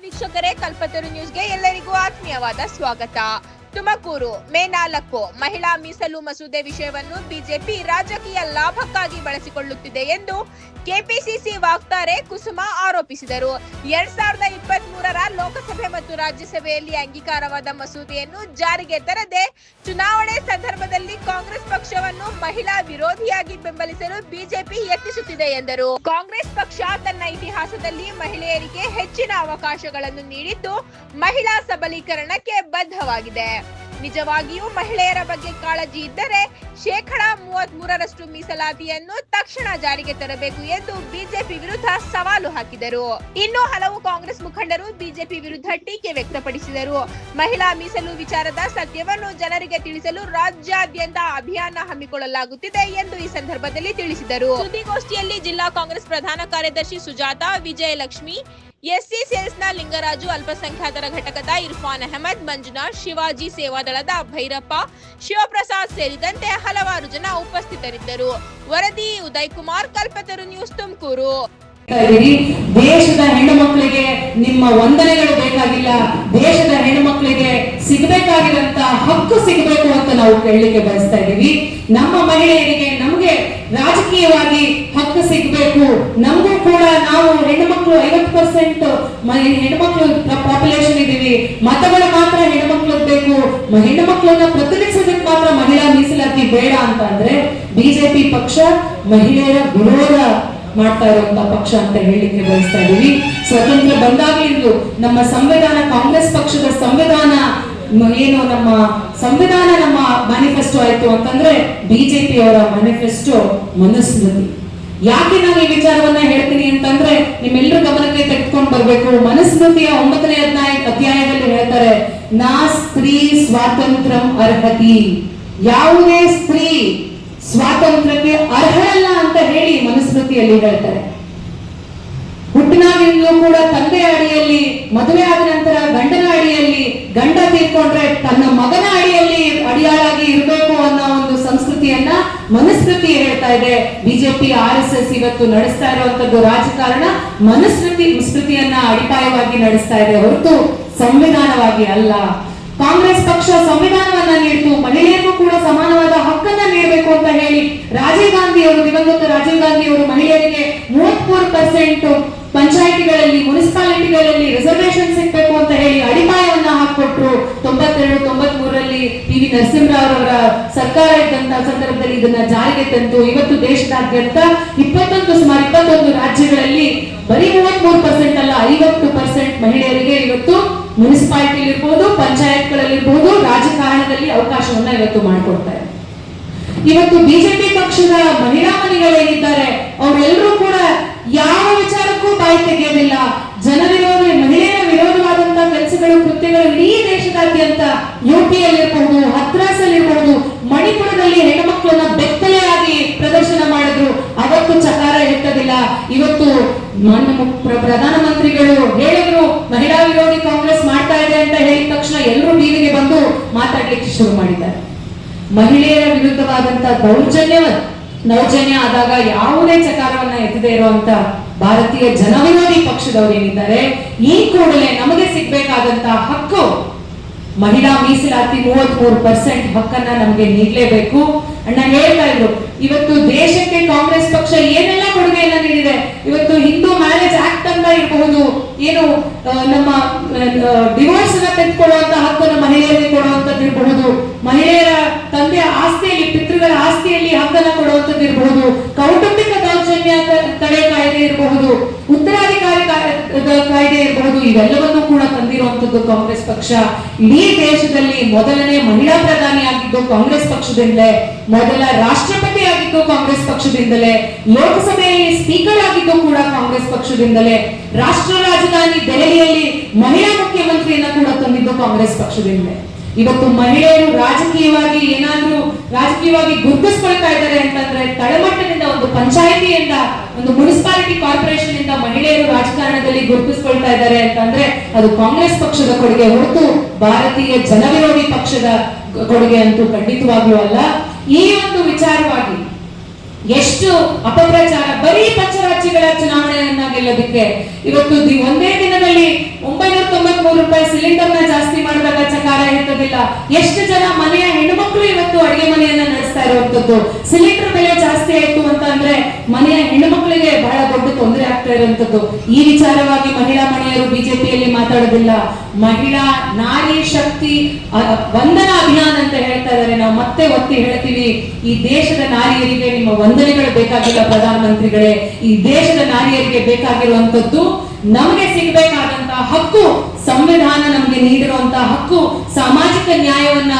ವೀಕ್ಷಕರೇ, ಕಲ್ಪತರು ನ್ಯೂಸ್ಗೆ ಎಲ್ಲರಿಗೂ ಆತ್ಮೀಯವಾದ ಸ್ವಾಗತ. ತುಮಕೂರು ಮೇ 4 ಮಹಿಳಾ ಮೀಸಲು ಮಸೂದೆ ವಿಷಯವನ್ನು ಬಿಜೆಪಿ ರಾಜಕೀಯ ಲಾಭಕ್ಕಾಗಿ ಬಳಸಿಕೊಳ್ಳುತ್ತಿದೆ ಎಂದು ಕೆಪಿಸಿಸಿ ವಕ್ತಾರೆ ಕುಸುಮಾ ಆರೋಪಿಸಿದರು. 2023ರ ಲೋಕಸಭೆ ಮತ್ತು ರಾಜ್ಯಸಭೆಯಲ್ಲಿ ಅಂಗೀಕಾರವಾದ ಮಸೂದೆಯನ್ನು ಜಾರಿಗೆ ತರದೆ ಚುನಾವಣೆ ಸಂದರ್ಭದಲ್ಲಿ ಕಾಂಗ್ರೆಸ್ ಪಕ್ಷವನ್ನು ಮಹಿಳಾ ವಿರೋಧಿಯಾಗಿ ಬೆಂಬಲಿಸಲು ಬಿಜೆಪಿ ಯತ್ನಿಸುತ್ತಿದೆ ಎಂದರು. ಕಾಂಗ್ರೆಸ್ ಪಕ್ಷ ತನ್ನ ಇತಿಹಾಸದಲ್ಲಿ ಮಹಿಳೆಯರಿಗೆ ಹೆಚ್ಚಿನ ಅವಕಾಶಗಳನ್ನು ನೀಡಿದ್ದು ಮಹಿಳಾ ಸಬಲೀಕರಣಕ್ಕೆ ಬದ್ಧವಾಗಿದೆ. ನಿಜವಾಗಿಯೂ ಮಹಿಳೆಯರ ಬಗ್ಗೆ ಕಾಳಜಿ ಇದ್ದರೆ 33% ಮೀಸಲಾತಿಯನ್ನು ತಕ್ಷಣ ಜಾರಿಗೆ ತರಬೇಕು ಎಂದು ಬಿಜೆಪಿ ವಿರುದ್ಧ ಸವಾಲು ಹಾಕಿದರು. ಇನ್ನು ಹಲವು ಕಾಂಗ್ರೆಸ್ ಮುಖಂಡರು ಬಿಜೆಪಿ ವಿರುದ್ಧ ಟೀಕೆ ವ್ಯಕ್ತಪಡಿಸಿದರು. ಮಹಿಳಾ ಮೀಸಲು ವಿಚಾರದ ಸತ್ಯವನ್ನು ಜನರಿಗೆ ತಿಳಿಸಲು ರಾಜ್ಯಾದ್ಯಂತ ಅಭಿಯಾನ ಹಮ್ಮಿಕೊಳ್ಳಲಾಗುತ್ತಿದೆ ಎಂದು ಈ ಸಂದರ್ಭದಲ್ಲಿ ತಿಳಿಸಿದರು. ಸುದ್ದಿಗೋಷ್ಠಿಯಲ್ಲಿ ಜಿಲ್ಲಾ ಕಾಂಗ್ರೆಸ್ ಪ್ರಧಾನ ಕಾರ್ಯದರ್ಶಿ ಸುಜಾತ, ವಿಜಯಲಕ್ಷ್ಮಿ, ಎಸ್ಸಿ ಸೇಲ್ಸ್ನ ಲಿಂಗರಾಜು, ಅಲ್ಪಸಂಖ್ಯಾತರ ಘಟಕದ ಇರ್ಫಾನ್ ಅಹಮದ್, ಮಂಜುನಾಥ್, ಶಿವಾಜಿ ಸೇವಾದಳದ ಭೈರಪ್ಪ, ಶಿವಪ್ರಸಾದ್ ಸೇರಿದಂತೆ ಹಲವಾರು ಜನ ಉಪಸ್ಥಿತರಿದ್ದರು. ವರದಿ ಉದಯ್ ಕುಮಾರ್, ಕಲ್ಪತರು ನ್ಯೂಸ್, ತುಮಕೂರು. ದೇಶದ ಹೆಣ್ಣು ಮಕ್ಕಳಿಗೆ ನಿಮ್ಮ ವಂದನೆಗಳು ಬೇಕಾಗಿಲ್ಲ. ದೇಶದ ಹೆಣ್ಣು ಮಕ್ಕಳಿಗೆ ಸಿಗಬೇಕಾಗಿರಂತ ಹಕ್ಕು ಸಿಗಬೇಕು ಅಂತ ನಾವು ಕೇಳಲಿಕ್ಕೆ ಬಯಸ್ತಾ ಇದ್ದೀವಿ. ನಮ್ಮ ಮಹಿಳೆಯರಿಗೆ ನಮಗೆ ರಾಜಕೀಯವಾಗಿ ಹಕ್ಕು ಸಿಗಬೇಕು. ನಮಗೂ ಕೂಡ ನಾವು ಹೆಣ್ಣು ಮಕ್ಕಳು 50% ಹೆಣ್ಣು ಮಕ್ಕಳು ಪಾಪ್ಯುಲೇಷನ್ ಇದ್ದೀವಿ. ಮತಗಳು ಮಾತ್ರ ಹೆಣ್ಣು ಮಕ್ಕಳು ಬೇಕು. ಹೆಣ್ಣು ಮಕ್ಕಳನ್ನ ಪ್ರತಿನಿಧಿಸೋದಕ್ಕೆ ಮಾತ್ರ ಮಹಿಳಾ ಮೀಸಲಾತಿ ಬೇಡ ಅಂತ ಅಂದ್ರೆ ಬಿಜೆಪಿ ಪಕ್ಷ ಮಹಿಳೆಯರ ವಿರೋಧ ಮಾಡ್ತಾ ಇರುವಂತ ಪಕ್ಷ ಅಂತ ಹೇಳಲಿಕ್ಕೆ ಬಯಸ್ತಾ ಇದೀವಿ. ಸ್ವತಂತ್ರ ಬಂದಾಗಲಿಂದು ನಮ್ಮ ಸಂವಿಧಾನ, ಕಾಂಗ್ರೆಸ್ ಪಕ್ಷದ ಸಂವಿಧಾನ ಏನು, ನಮ್ಮ ಸಂವಿಧಾನ ನಮ್ಮ ಮ್ಯಾನಿಫೆಸ್ಟೋ ಆಯ್ತು ಅಂತಂದ್ರೆ ಬಿಜೆಪಿ ಅವರ ಮ್ಯಾನಿಫೆಸ್ಟೋ ಮನುಸ್ಮೃತಿ. ಯಾಕೆ ನಾನು ಈ ವಿಚಾರವನ್ನ ಹೇಳ್ತೀನಿ ಅಂತಂದ್ರೆ ನಿಮ್ಮೆಲ್ಲರ ಗಮನಕ್ಕೆ ತೆಗೆದುಕೊಂಡು ಬರ್ಬೇಕು. ಮನುಸ್ಮೃತಿಯ 9ನೇ ಅಧ್ಯಾಯದಲ್ಲಿ ಹೇಳ್ತಾರೆ, ನಾ ಸ್ತ್ರೀ ಸ್ವಾತಂತ್ರ್ಯಂ ಅರ್ಹತಿ. ಯಾವುದೇ ಸ್ತ್ರೀ ಸ್ವಾತಂತ್ರ್ಯಕ್ಕೆ ಅರ್ಹರಲ್ಲ ಅಂತ ಹೇಳಿ ಮನುಸ್ಮೃತಿಯಲ್ಲಿ ಹೇಳ್ತಾರೆ. ಹುಟ್ಟಿನಾಗಿಂದಲೂ ಕೂಡ ತಂದೆಯ ಅಡಿಯಲ್ಲಿ, ಮದುವೆ ಆದ ನಂತರ ಗಂಡನ ಅಡಿಯಲ್ಲಿ, ಗಂಡ ತೀರ್ಕೊಂಡ್ರೆ ತನ್ನ ಮಗನ ಅಡಿಯಲ್ಲಿ ಅಡಿಯಾಳಾಗಿ ಇರಬೇಕು ಅನ್ನೋ ಒಂದು ಸಂಸ್ಕೃತಿಯನ್ನ ಮನುಸ್ಮೃತಿ ಹೇಳ್ತಾ ಇದೆ. ಬಿಜೆಪಿ RSS ಇವತ್ತು ನಡೆಸ್ತಾ ಇರುವಂತದ್ದು ರಾಜಕಾರಣ ಮನುಸ್ಮೃತಿಯನ್ನ ಅಡಿಪಾಯವಾಗಿ ನಡೆಸ್ತಾ ಇದೆ ಹೊರತು ಸಂವಿಧಾನವಾಗಿ ಅಲ್ಲ. ಕಾಂಗ್ರೆಸ್ ಪಕ್ಷ ಸಂವಿಧಾನವನ್ನ ನೀಡಿತು, ಮಹಿಳೆಯರಿಗೂ ಕೂಡ ಸಮಾನವಾದ ಹಕ್ಕನ್ನ ನೀಡಬೇಕು ಅಂತ ಹೇಳಿ ರಾಜೀವ್ ಗಾಂಧಿ ಅವರು, ದಿವಂಗತ ರಾಜೀವ್ ಗಾಂಧಿ ಅವರು ಮಹಿಳೆಯರಿಗೆ 33% ಪಂಚಾಯಿತಿಗಳಲ್ಲಿ, ಮುನಿಸಿಪಾಲಿಟಿಗಳಲ್ಲಿ ರಿಸರ್ವೇಶನ್ ಸಿಗಬೇಕು ಅಂತ ಹೇಳಿ ಅಡಿಪಾಯವನ್ನ ಹಾಕೊಟ್ರು. 92-93ರಲ್ಲಿ PV ನರಸಿಂಹರಾವ್ ಅವರ ಸರ್ಕಾರ ಇದ್ದಂತ ಸಂದರ್ಭದಲ್ಲಿ ಇದನ್ನ ಜಾರಿಗೆ ತಂತು. ಇವತ್ತು ದೇಶದಾದ್ಯಂತ ಸುಮಾರು 21 ರಾಜ್ಯಗಳಲ್ಲಿ ಬರೀ 33% ಅಲ್ಲ 50% ಮಹಿಳೆಯರಿಗೆ ಇವತ್ತು ಮುನಿಸಿಪಾಲಿಟಿ ಇರ್ಬೋದು, ಪಂಚಾಯತ್ಗಳಲ್ಲಿರ್ಬೋದು, ರಾಜಕಾರಣದಲ್ಲಿ ಅವಕಾಶವನ್ನ ಇವತ್ತು ಮಾಡಿಕೊಡ್ತಾರೆ. ಇವತ್ತು ಬಿಜೆಪಿ ಪಕ್ಷದ ಮಹಿಳಾ ಮಣಿಗಳೇನಿದ್ದಾರೆ ಅವರೆಲ್ಲರೂ ಕೂಡ ಯಾವ ವಿಚಾರಕ್ಕೂ ಬಾಯಿ ತೆಗೆಯೋದಿಲ್ಲ. ಜನವಿರೋಧಿ, ಮಹಿಳೆಯರ ವಿರೋಧವಾದಂತಹ ಕೆಲಸಗಳು, ಕೃತ್ಯಗಳು ಇಡೀ ದೇಶದಾದ್ಯಂತ UPಯಲ್ಲಿರಬಹುದು, ಹತ್ರಾಸಲ್ಲಿರಬಹುದು, ಮಣಿಪುರದಲ್ಲಿ ಹೆಣ್ಣು ಮಕ್ಕಳನ್ನ ಬೆತ್ತಲೆಯಾಗಿ ಪ್ರದರ್ಶನ ಮಾಡಿದ್ರು. ಅವತ್ತು ಚಕಾರ ಎತ್ತದಿಲ್ಲ. ಇವತ್ತು ಪ್ರಧಾನಮಂತ್ರಿಗಳು ಹೇಳಿದ್ರು ಮಹಿಳಾ ವಿರೋಧಿ ಕಾಂಗ್ರೆಸ್ ಮಾಡ್ತಾ ಇದೆ ಅಂತ ಹೇಳಿದ ತಕ್ಷಣ ಎಲ್ಲರೂ ಟಿವಿಗೆ ಬಂದು ಮಾತಾಡ್ಲಿಕ್ಕೆ ಶುರು ಮಾಡಿದ್ದಾರೆ. ಮಹಿಳೆಯರ ವಿರುದ್ಧವಾದಂತಹ ದೌರ್ಜನ್ಯ ಆದಾಗ ಯಾವುದೇ ಚಕಾರವನ್ನ ಎತ್ತದೇ ಇರುವಂತ ಭಾರತೀಯ ಜನವಿರೋಧಿ ಪಕ್ಷದವರು ಏನಿದ್ದಾರೆ, ಈ ಕೂಡಲೇ ನಮಗೆ ಸಿಗ್ಬೇಕಾದಂತಹ ಹಕ್ಕು ಮಹಿಳಾ ಮೀಸಲಾತಿ 33% ಹಕ್ಕನ್ನ ನಮಗೆ ನೀಡಲೇಬೇಕು. ಅಣ್ಣ ಹೇಳ್ತಾ ಇದ್ರು, ಇವತ್ತು ದೇಶಕ್ಕೆ ಕಾಂಗ್ರೆಸ್ ಪಕ್ಷ ಏನೆಲ್ಲ ಕೊಡುಗೆಯನ್ನ ನೀಡಿದೆ. ಇವತ್ತು ಹಿಂದೂ ಮ್ಯಾರೇಜ್ ಆಕ್ಟ್ ಅಂತ ಇರಬಹುದು, ಏನು ನಮ್ಮ ಡಿವೋರ್ಸ್ ಅನ್ನ ತೆಗೆದುಕೊಳ್ಳುವಂತ ಹಕ್ಕನ್ನು ಮಹಿಳೆಯರಿಗೆ ಕೊಡುವಂತದ್ದು ಇರಬಹುದು, ಮಹಿಳೆಯರ ತಂದೆಯ ಆಸ್ತಿಯಲ್ಲಿ, ಪಿತೃಗಳ ಆಸ್ತಿಯಲ್ಲಿ ಹಕ್ಕನ್ನ ಕೊಡುವಂತದ್ದು ಇರಬಹುದು, ಕೌಟುಂಬಿಕ ದೌರ್ಜನ್ಯ ತಡೆ ಕಾಯ್ದೆ ಇರಬಹುದು, ಉತ್ತರಾಧಿಕಾರಿ ಕಾಯ್ದೆ ಇರಬಹುದು. ಇವೆಲ್ಲವನ್ನೂ ಕೂಡ ತಂದಿರುವಂತದ್ದು ಕಾಂಗ್ರೆಸ್ ಪಕ್ಷ. ಇಡೀ ದೇಶದಲ್ಲಿ ಮೊದಲನೇ ಮಹಿಳಾ ಪ್ರಧಾನಿ ಆಗಿದ್ದು ಕಾಂಗ್ರೆಸ್ ಪಕ್ಷದಿಂದಲೇ, ಮೊದಲ ರಾಷ್ಟ್ರಪತಿ ಆಗಿದ್ದು ಕಾಂಗ್ರೆಸ್ ಪಕ್ಷದಿಂದಲೇ, ಲೋಕಸಭೆಯಲ್ಲಿ ಸ್ಪೀಕರ್ ಆಗಿದ್ದು ಕೂಡ ಕಾಂಗ್ರೆಸ್ ಪಕ್ಷದಿಂದಲೇ, ರಾಷ್ಟ್ರ ರಾಜಧಾನಿ ದೆಹಲಿಯಲ್ಲಿ ಮಹಿಳಾ ಮುಖ್ಯಮಂತ್ರಿಯನ್ನ ಕೂಡ ತಂದಿದ್ದು ಕಾಂಗ್ರೆಸ್ ಪಕ್ಷದಿಂದಲೇ. ಇವತ್ತು ಮಹಿಳೆಯರು ರಾಜಕೀಯವಾಗಿ ಗುರುತಿಸ್ಕೊಳ್ತಾ ಇದ್ದಾರೆ ಅಂತಂದ್ರೆ ತಳಮಟ್ಟದಿಂದ, ಒಂದು ಪಂಚಾಯಿತಿಯಿಂದ, ಒಂದು ಮುನಿಸಿಪಾಲಿಟಿ ಕಾರ್ಪೊರೇಷನ್ ಇಂದ ಮಹಿಳೆಯರು ರಾಜಕಾರಣದಲ್ಲಿ ಗುರುತಿಸ್ಕೊಳ್ತಾ ಇದ್ದಾರೆ ಅಂತಂದ್ರೆ ಅದು ಕಾಂಗ್ರೆಸ್ ಪಕ್ಷದ ಕೊಡುಗೆ ಹೊರತು ಭಾರತೀಯ ಜನವಿರೋಧಿ ಪಕ್ಷದ ಕೊಡುಗೆ ಅಂತೂ ಖಂಡಿತವಾಗ್ಲೂ ಅಲ್ಲ. ಈ ಒಂದು ವಿಚಾರವಾಗಿ ಎಷ್ಟು ಅಪಪ್ರಚಾರ, ಬರೀ ಪಂಚರಾಜ್ಯಗಳ ಚುನಾವಣೆಯನ್ನ ಗೆಲ್ಲೋದಕ್ಕೆ ಇವತ್ತು ಒಂದೇ ದಿನದಲ್ಲಿ 900 ಇಲ್ಲ. ಎಷ್ಟು ಜನ ಮನೆಯ ಹೆಣ್ಣುಮಕ್ಕಳು ಇವತ್ತು ಅಡಿಗೆ ಮನೆಯನ್ನ ನಡೆಸ್ತಾ ಇರುವಂತದ್ದು. ಸಿಲಿಂಡರ್ ಬೆಲೆ ಜಾಸ್ತಿ ಆಯ್ತು ಅಂತ ಅಂದ್ರೆ ಮನೆಯ ಹೆಣ್ಣುಮಕ್ಕಳಿಗೆ ಬಹಳ ದೊಡ್ಡ ತೊಂದರೆ ಆಗ್ತಾ ಇರುವಂತದ್ದು. ಈ ವಿಚಾರವಾಗಿ ಮಹಿಳಾ ಮಣಿಯರು ಬಿಜೆಪಿಯಲ್ಲಿ ಮಾತಾಡೋದಿಲ್ಲ. ಮಹಿಳಾ ನಾರಿ ಶಕ್ತಿ ವಂದನ ಅಭಿಯಾನ ಅಂತ ಹೇಳ್ತಾ ಇದ್ದಾರೆ. ನಾವು ಮತ್ತೆ ಒತ್ತಿ ಹೇಳ್ತೀವಿ, ಈ ದೇಶದ ನಾರಿಯರಿಗೆ ನಿಮ್ಮ ವಂದನೆಗಳು ಬೇಕಾಗಿಲ್ಲ ಪ್ರಧಾನಮಂತ್ರಿಗಳೇ. ಈ ದೇಶದ ನಾರಿಯರಿಗೆ ಬೇಕಾಗಿರುವಂತದ್ದು ನಮಗೆ ಸಿಗಬೇಕಾದಂತಹ ಹಕ್ಕು, ಸಂವಿಧಾನ ನಮಗೆ ನೀಡಿರುವಂತಹ ಹಕ್ಕು, ಸಾಮಾಜಿಕ ನ್ಯಾಯವನ್ನ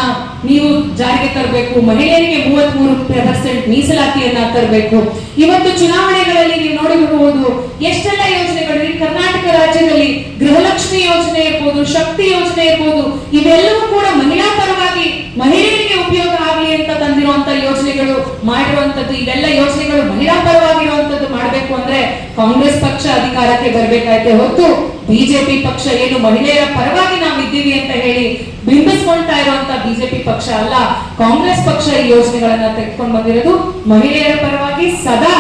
ನೀವು ಜಾರಿಗೆ ತರಬೇಕು. ಮಹಿಳೆಯರಿಗೆ 33% ಮೀಸಲಾತಿಯನ್ನ ತರಬೇಕು. ಇವತ್ತು ಚುನಾವಣೆಗಳಲ್ಲಿ ನೀವು ನೋಡಿರಬಹುದು ಎಷ್ಟೆಲ್ಲ ಯೋಜನೆಗಳು ಈ ಕರ್ನಾಟಕ ರಾಜ್ಯದಲ್ಲಿ, ಗೃಹಲಕ್ಷ್ಮಿ ಯೋಜನೆ ಇರ್ಬೋದು, ಶಕ್ತಿ ಯೋಜನೆ ಇರ್ಬೋದು, ಇವೆಲ್ಲವೂ ಕೂಡ ಮಹಿಳಾ ಪರವಾಗಿ ಮಹಿಳೆಯರಿಗೆ ಉಪಯೋಗ ಆಗಲಿ ಅಂತ ತಂದಿರುವಂತ ಯೋಜನೆಗಳು ಮಾಡಿರುವಂತದ್ದು. ಇವೆಲ್ಲ ಯೋಜನೆಗಳು ಮಹಿಳಾ ಪರವಾಗಿರುವಂತದ್ದು ಮಾಡಬೇಕು ಅಂದ್ರೆ ಕಾಂಗ್ರೆಸ್ ಪಕ್ಷ ಅಧಿಕಾರಕ್ಕೆ ಬರಬೇಕಾಯ್ತೆ ಹೊತ್ತು ಬಿಜೆಪಿ ಪಕ್ಷ ಏನು ಮಹಿಳೆಯರ ಪರವಾಗಿ ನಾವು ಇದ್ದೀವಿ ಅಂತ ಹೇಳಿ ಬಿಂಬಿಸ್ಕೊಳ್ತಾ ಇರುವಂತ ಬಿಜೆಪಿ ಪಕ್ಷ ಅಲ್ಲ. ಕಾಂಗ್ರೆಸ್ ಪಕ್ಷ ಈ ಯೋಜನೆಗಳನ್ನ ತೆಗೆದುಕೊಂಡು ಬಂದಿರೋದು ಮಹಿಳೆಯರ ಪರವಾಗಿ ಸದಾ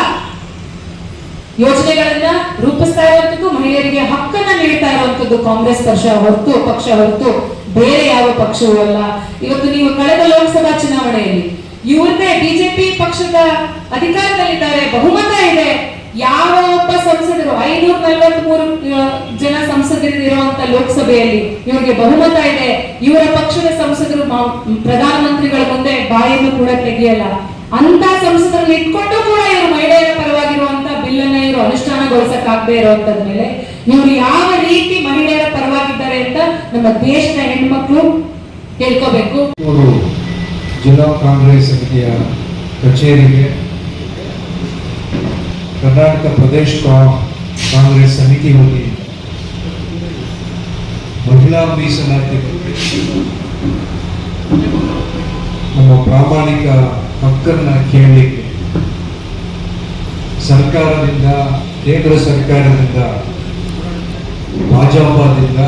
ಯೋಜನೆಗಳನ್ನ ರೂಪಿಸ್ತಾ ಇರುವಂತದ್ದು, ಮಹಿಳೆಯರಿಗೆ ಹಕ್ಕನ್ನ ನೀಡ್ತಾ ಇರುವಂತದ್ದು ಕಾಂಗ್ರೆಸ್ ಪಕ್ಷ ಹೊರತು ಬೇರೆ ಯಾವ ಪಕ್ಷವೂ ಅಲ್ಲ. ಇವತ್ತು ನೀವು ಕಳೆದ ಲೋಕಸಭಾ ಚುನಾವಣೆಯಲ್ಲಿ ಇವ್ರನ್ನೇ ಬಿಜೆಪಿ ಪಕ್ಷದ ಅಧಿಕಾರದಲ್ಲಿದ್ದಾರೆ, ಬಹುಮತ ಇದೆ. ಯಾವ ಒಬ್ಬ ಸಂಸದರು 543 ಜನ ಸಂಸದರು ಇರುವಂತ ಲೋಕಸಭೆಯಲ್ಲಿ ಇವರಿಗೆ ಬಹುಮತ ಇದೆ. ಇವರ ಪಕ್ಷದ ಸಂಸದರು ಪ್ರಧಾನಮಂತ್ರಿಗಳ ಮುಂದೆ ಬಾಯನ್ನು ಕೂಡ ತೆಗೆಯಲ್ಲ. ಅಂತ ಸಂಸದರನ್ನು ಇಟ್ಕೊಂಡು ಕೂಡ ಇವರು ಮಹಿಳೆಯರ ಪರವಾಗಿರುವಂತ ಬಿಲ್ ಅನ್ನ ಇವರು ಅನುಷ್ಠಾನಗೊಳಿಸಕ್ಕಾಗದೇ ಇರುವಂತದ ಮೇಲೆ ಇವರು ಯಾವ ರೀತಿ ಮಹಿಳೆಯರ ಪರವಾಗಿದ್ದಾರೆ ಅಂತ ನಮ್ಮ ದೇಶದ ಹೆಣ್ಮಕ್ಳು ತಿಳ್ಕೋಬೇಕು. ಜಿಲ್ಲಾ ಕಾಂಗ್ರೆಸ್ ಸಮಿತಿಯ ಕಚೇರಿಗೆ ಕರ್ನಾಟಕ ಪ್ರದೇಶ ಕಾಂಗ್ರೆಸ್ ಸಮಿತಿ ಹೋಗಿ ಮಹಿಳಾ ಮೀಸಲಾತಿ ನಮ್ಮ ಪ್ರಾಮಾಣಿಕ ಹಕ್ಕನ್ನ ಕೇಳಲಿಕ್ಕೆ ಸರ್ಕಾರದಿಂದ, ಕೇಂದ್ರ ಸರ್ಕಾರದಿಂದ, ಭಾಜಪದಿಂದ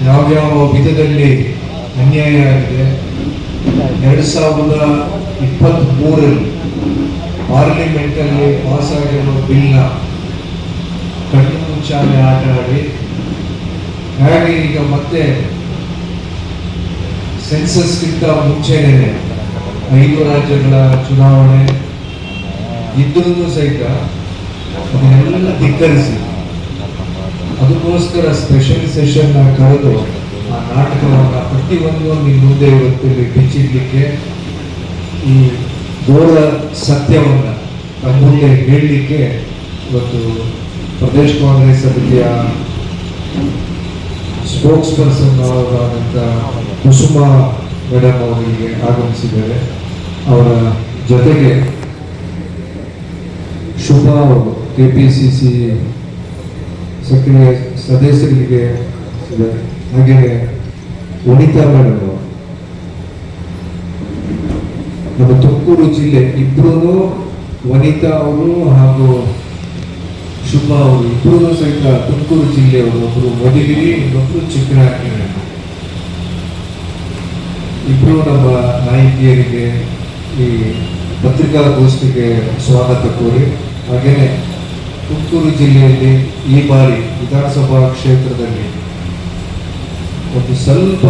ಯಾವ್ಯಾವ ವಿಧದಲ್ಲಿ ಅನ್ಯಾಯ ಆಗಿದೆ. 2023 ಪಾರ್ಲಿಮೆಂಟ್ ಅಲ್ಲಿ ಪಾಸ್ ಆಗಿರುವ ಬಿಲ್ನ ಕಣ್ಣು ಮುಚ್ಚಾಲೆ ಆಟ ಆಡಿ ಹಾಗೆ ಈಗ ಮತ್ತೆ ಸೆನ್ಸಸ್ಗಿಂತ ಮುಂಚೆನೇ 5 ರಾಜ್ಯಗಳ ಚುನಾವಣೆ ಇದ್ರೂ ಸಹಿತ ಅದನ್ನೆಲ್ಲ ಧಿಕ್ಕರಿಸಿ ಅದಕ್ಕೋಸ್ಕರ ಸ್ಪೆಷಲ್ ಸೆಷನ್ ಕರೆದು ಆ ನಾಟಕವನ್ನ ಪ್ರತಿಯೊಂದು ನಿಮ್ಮ ಮುಂದೆ ಇವತ್ತು ಬಿಚ್ಚಿಡ್ಲಿಕ್ಕೆ, ಈ ಘೋರ ಸತ್ಯವನ್ನ ನಮ್ಮ ಮುಂದೆ ಹೇಳಲಿಕ್ಕೆ ಇವತ್ತು ಪ್ರದೇಶ ಕಾಂಗ್ರೆಸ್ ಸಮಿತಿಯ ಸ್ಪೋಕ್ಸ್ ಪರ್ಸನ್ ಅವರಾದಂಥ ಕುಸುಮಾ ಮೇಡಮ್ ಅವರಿಗೆ ಆಗಮಿಸಿದ್ದಾರೆ. ಅವರ ಜೊತೆಗೆ ಶುಭಾ ಅವರು ಕೆಪಿಸಿಸಿ ಸಕ್ರಿಯ ಸದಸ್ಯರಿಗೆ, ಹಾಗೆಯೇ ವನಿತಾ ಮೇಡಮ್ ಅವರು, ನಮ್ಮ ತುಮಕೂರು ಜಿಲ್ಲೆ ಇಬ್ಬರೂ, ವನಿತಾ ಅವರು ಹಾಗೂ ಶುಭಾ ಅವರು ಇಬ್ಬರೂ ಸಹಿತ ತುಮಕೂರು ಜಿಲ್ಲೆಯವರು. ಒಬ್ಬರು ಮಧುಗಿರಿ, ಇನ್ನೊಬ್ಬರು ಚಿಕ್ಕನಾಗಿರಿ. ಇಬ್ಬರು ನಮ್ಮ ನಾಯಕಿಯರಿಗೆ ಈ ಪತ್ರಿಕಾಗೋಷ್ಠಿಗೆ ಸ್ವಾಗತ ಕೋರಿ, ಹಾಗೆಯೇ ತುಮಕೂರು ಜಿಲ್ಲೆಯಲ್ಲಿ ಈ ಬಾರಿ ವಿಧಾನಸಭಾ ಕ್ಷೇತ್ರದಲ್ಲಿ ಒಂದು ಸ್ವಲ್ಪ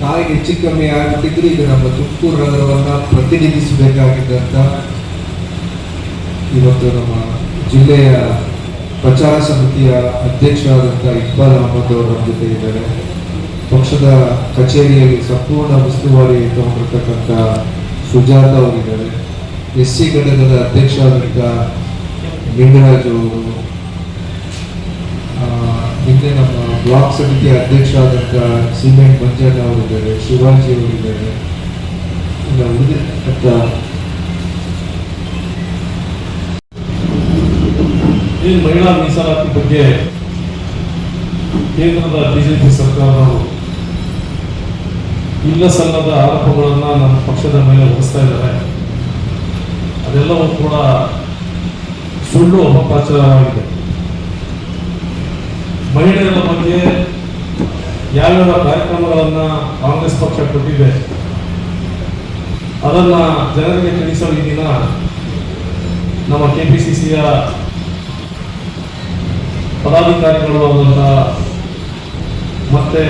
ಕಾಯಿ ಹೆಚ್ಚು ಕಮ್ಮಿ ಆಗ್ತಿದ್ರು. ಈಗ ನಮ್ಮ ತುಮಕೂರು ನಗರವನ್ನ ಪ್ರತಿನಿಧಿಸಬೇಕಾಗಿದ್ದಂತ ಇವತ್ತು ನಮ್ಮ ಜಿಲ್ಲೆಯ ಪ್ರಚಾರ ಸಮಿತಿಯ ಅಧ್ಯಕ್ಷರಾದಂಥ ಇಕ್ಬಾಲ್ ಅಹಮದ್ ಅವರು ನಮ್ಮ ಜೊತೆ ಇದ್ದಾರೆ. ಪಕ್ಷದ ಕಚೇರಿಯಲ್ಲಿ ಸಂಪೂರ್ಣ ಉಸ್ತುವಾರಿ ತಗೊಂಡಿರ್ತಕ್ಕಂಥ ಸುಜಾತ ಅವರಿದ್ದಾರೆ. SC ಘಟಕದ ಅಧ್ಯಕ್ಷರಾದಂಥ ಲಿಂಗರಾಜು ಅವರು, ಹಿಂದೆ ನಮ್ಮ ಬ್ಲಾಕ್ ಸಮಿತಿಯ ಅಧ್ಯಕ್ಷರಾದಂಥ ಸಿಮೆಂಟ್ ಮಂಜಣ್ಣ ಅವರಿದ್ದಾರೆ, ಶಿವಾಜಿ ಅವರಿದ್ದಾರೆ. ಇನ್ನು ಉಳಿದಿರ್ತಕ್ಕಂಥ ಈ ಮಹಿಳಾ ಮೀಸಲಾತಿ ಬಗ್ಗೆ ಕೇಂದ್ರದ ಬಿಜೆಪಿ ಸರ್ಕಾರವು ಇಲ್ಲ ಸಲ್ಲದ ಆರೋಪಗಳನ್ನ ನಮ್ಮ ಪಕ್ಷದ ಮೇಲೆ ಹೊರಿಸ್ತಾ ಇದ್ದಾರೆ. ಅದೆಲ್ಲವೂ ಕೂಡ ಸುಳ್ಳು ಅಪಪ್ರಚಾರವಾಗಿದೆ. ಮಹಿಳೆಯರ ಬಗ್ಗೆ ಯಾವ್ಯಾವ ಕಾರ್ಯಕ್ರಮಗಳನ್ನ ಕಾಂಗ್ರೆಸ್ ಪಕ್ಷ ಕೊಟ್ಟಿದೆ ಅದನ್ನ ಜನರಿಗೆ ತಿಳಿಸೋ ಈ ದಿನ ನಮ್ಮ ಕೆಪಿಸಿಸಿಯ ಪದಾಧಿಕಾರಿಗಳು ಆದಂತಹ ಮತ್ತೆ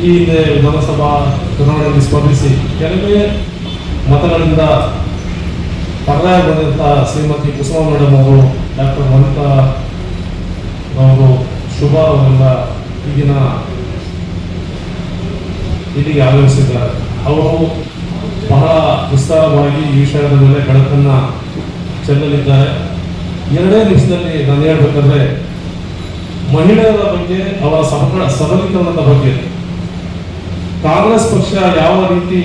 ಈ ಹಿಂದೆ ವಿಧಾನಸಭಾ ಚುನಾವಣೆಯಲ್ಲಿ ಸ್ಪರ್ಧಿಸಿ ಕೆಲವೇ ಮತಗಳಿಂದ ಪರ್ಯಾಯ ಬಂದಂಥ ಶ್ರೀಮತಿ ಕುಸುಮಾ ಮೇಡಮ್ ಅವರು, ಡಾಕ್ಟರ್ ವನಿತಾ ಅವರು, ಶುಭಾ ಅವರೆಲ್ಲ ಈಗಿನ ಇಲ್ಲಿಗೆ ಆಗಮಿಸಿದ್ದಾರೆ. ಅವರು ಬಹಳ ವಿಸ್ತಾರವಾಗಿ ಈ ವಿಷಯದ ಮೇಲೆ ಬೆಳಕನ್ನು ಚೆಲ್ಲಲಿದ್ದಾರೆ. 2 ನಿಮಿಷದಲ್ಲಿ ನಾನು ಹೇಳ್ಬೇಕಂದ್ರೆ, ಮಹಿಳೆಯರ ಬಗ್ಗೆ, ಅವರ ಸಬಲೀಕರಣದ ಬಗ್ಗೆ ಕಾಂಗ್ರೆಸ್ ಪಕ್ಷ ಯಾವ ರೀತಿ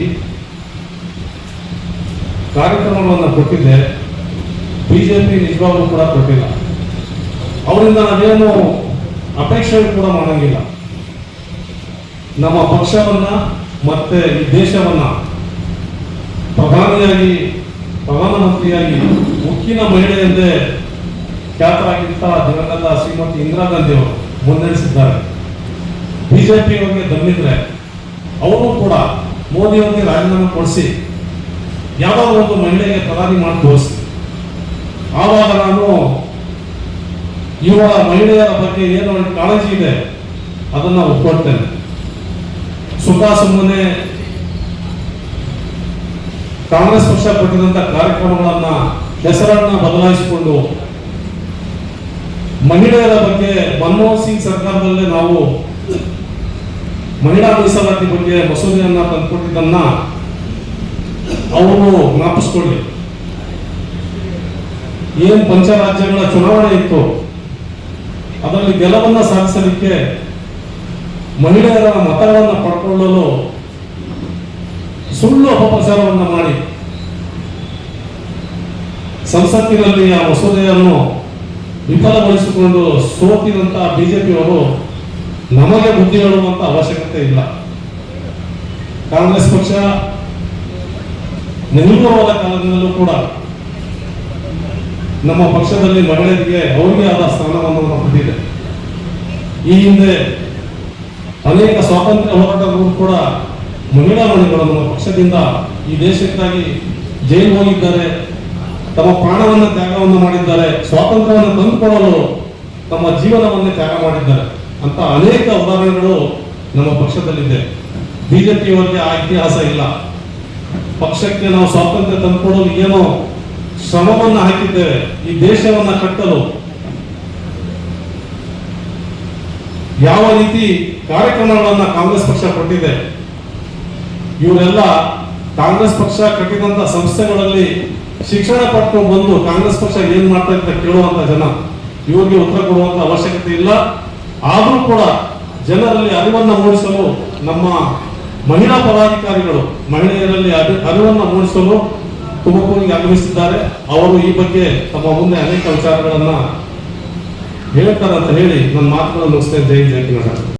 ಕಾರ್ಯಕ್ರಮಗಳನ್ನು ಕೊಟ್ಟಿದೆ, ಬಿಜೆಪಿ ನಿಜವಾಗ್ಲೂ ಕೂಡ ಕೊಟ್ಟಿಲ್ಲ. ಅವರಿಂದ ನಾವೇನು ಅಪೇಕ್ಷೆ ಕೂಡ ಮಾಡಂಗಿಲ್ಲ. ನಮ್ಮ ಪಕ್ಷವನ್ನ ಮತ್ತೆ ಈ ದೇಶವನ್ನ ಪ್ರಧಾನಮಂತ್ರಿಯಾಗಿ ಉಕ್ಕಿನ ಮಹಿಳೆ ಎಂದೇ ಖ್ಯಾತರಾಗಿದ್ದ ದಿವಂಗತ ಶ್ರೀಮತಿ ಇಂದಿರಾ ಗಾಂಧಿ ಅವರು ಮುನ್ನಡೆಸಿದ್ದಾರೆ. ಬಿಜೆಪಿ ಅವರಿಗೆ ದಮ್ಮಿದ್ರೆ ಅವರು ಕೂಡ ಮೋದಿಯವರಿಗೆ ರಾಜೀನಾಮೆ ಕೊಡಿಸಿ ಯಾವಾಗ ಒಂದು ಮಹಿಳೆಗೆ ಪ್ರಧಾನಿ ಮಾಡಿ ತೋರಿಸಿ, ಆವಾಗ ನಾನು ಯುವ ಮಹಿಳೆಯರ ಬಗ್ಗೆ ಏನು ಕಾಳಜಿ ಇದೆ ಅದನ್ನ ಒಪ್ಕೊಳ್ತೇನೆ. ಸುಮ್ಮನೆ ಕಾಂಗ್ರೆಸ್ ಪಕ್ಷ ಕೊಟ್ಟಿದಂತ ಕಾರ್ಯಕ್ರಮಗಳನ್ನ ಹೆಸರನ್ನ ಬದಲಾಯಿಸಿಕೊಂಡು ಮಹಿಳೆಯರ ಬಗ್ಗೆ ಮನಮೋಹನ್ ಸಿಂಗ್ ಸರ್ಕಾರದಲ್ಲೇ ನಾವು ಮಹಿಳಾ ಮೀಸಲಾತಿ ಬಗ್ಗೆ ಮಸೂದೆಯನ್ನ ತಂದುಕೊಟ್ಟಿದ್ದನ್ನ ಅವರು ಜ್ಞಾಪಿಸ್ಕೊಳ್ಳಿ. ಏನ್ ಪಂಚರಾಜ್ಯಗಳ ಚುನಾವಣೆ ಇತ್ತು, ಅದರಲ್ಲಿ ಗೆಲುವನ್ನ ಸಾಧಿಸಲಿಕ್ಕೆ ಮಹಿಳೆಯರ ಮತಗಳನ್ನು ಪಡ್ಕೊಳ್ಳಲು ಸುಳ್ಳು ಅಪಪ್ರಚಾರವನ್ನು ಮಾಡಿ ಸಂಸತ್ತಿನಲ್ಲಿ ಆ ಮಸೂದೆಯನ್ನು ವಿಫಲಗೊಳಿಸಿಕೊಂಡು ಸೋತಿದಂತಹ ಬಿಜೆಪಿಯವರು ನಮಗೆ ಬುದ್ಧಿ ಹೇಳುವಂತ ಅವಶ್ಯಕತೆ ಇಲ್ಲ. ಕಾಂಗ್ರೆಸ್ ಪಕ್ಷ ನೆಹರೂರವರ ಕಾಲದಿಂದಲೂ ಕೂಡ ನಮ್ಮ ಪಕ್ಷದಲ್ಲಿ ಮಹಿಳೆಯರಿಗೆ ಅವರಿಗೆ ಆದ ಸ್ಥಾನವನ್ನು ಹೊಂದಿದೆ. ಈ ಹಿಂದೆ ಅನೇಕ ಸ್ವಾತಂತ್ರ್ಯ ಹೋರಾಟಗಳು ಕೂಡ ಮಹಿಳಾ ಮಣಿಗಳು ನಮ್ಮ ಪಕ್ಷದಿಂದ ಈ ದೇಶಕ್ಕಾಗಿ ಜೈಲು ಹೋಗಿದ್ದಾರೆ, ತಮ್ಮ ಪ್ರಾಣವನ್ನು ತ್ಯಾಗವನ್ನು ಮಾಡಿದ್ದಾರೆ, ಸ್ವಾತಂತ್ರ್ಯವನ್ನು ತಂದುಕೊಳ್ಳಲು ತಮ್ಮ ಜೀವನವನ್ನೇ ತ್ಯಾಗ ಮಾಡಿದ್ದಾರೆ ಅಂತ ಅನೇಕ ಉದಾಹರಣೆಗಳು ನಮ್ಮ ಪಕ್ಷದಲ್ಲಿದೆ. ಬಿಜೆಪಿಯವರಿಗೆ ಆ ಇತಿಹಾಸ ಇಲ್ಲ. ಪಕ್ಷಕ್ಕೆ ನಾವು ಸ್ವಾತಂತ್ರ್ಯ ತಂದುಕೊಡಲು ಏನೋ ಶ್ರಮವನ್ನು ಹಾಕಿದ್ದೇವೆ ಈ ದೇಶವನ್ನ ಕಟ್ಟಲು. ಯಾವ ರೀತಿ ಕಾರ್ಯಕ್ರಮಗಳನ್ನ ಕಾಂಗ್ರೆಸ್ ಪಕ್ಷ ಕೊಟ್ಟಿದೆ, ಇವರೆಲ್ಲ ಕಾಂಗ್ರೆಸ್ ಪಕ್ಷ ಕಟ್ಟಿದಂತ ಸಂಸ್ಥೆಗಳಲ್ಲಿ ಶಿಕ್ಷಣ ಪಡ್ಕೊಂಡು ಬಂದು ಕಾಂಗ್ರೆಸ್ ಪಕ್ಷ ಏನ್ ಮಾಡ್ತಾ ಅಂತ ಕೇಳುವಂತ ಜನ, ಇವ್ರಿಗೆ ಉತ್ತರ ಕೊಡುವಂತ ಅವಶ್ಯಕತೆ ಇಲ್ಲ. ಆದ್ರೂ ಕೂಡ ಜನರಲ್ಲಿ ಅರಿವನ್ನು ಮೂಡಿಸಲು ನಮ್ಮ ಮಹಿಳಾ ಪದಾಧಿಕಾರಿಗಳು ಮಹಿಳೆಯರಲ್ಲಿ ಅರಿವನ್ನು ಮೂಡಿಸಲು ತುಮಕೂರಿಗೆ ಆಗಮಿಸಿದ್ದಾರೆ. ಅವರು ಈ ಬಗ್ಗೆ ತಮ್ಮ ಮುಂದೆ ಅನೇಕ ವಿಚಾರಗಳನ್ನ ಹೇಳ್ತಾರೆ ಅಂತ ಹೇಳಿ ನನ್ನ ಮಾತುಗಳನ್ನು ಮುಗಿಸ್ತೇನೆ. ಜೈ ಕನ್ನಡ.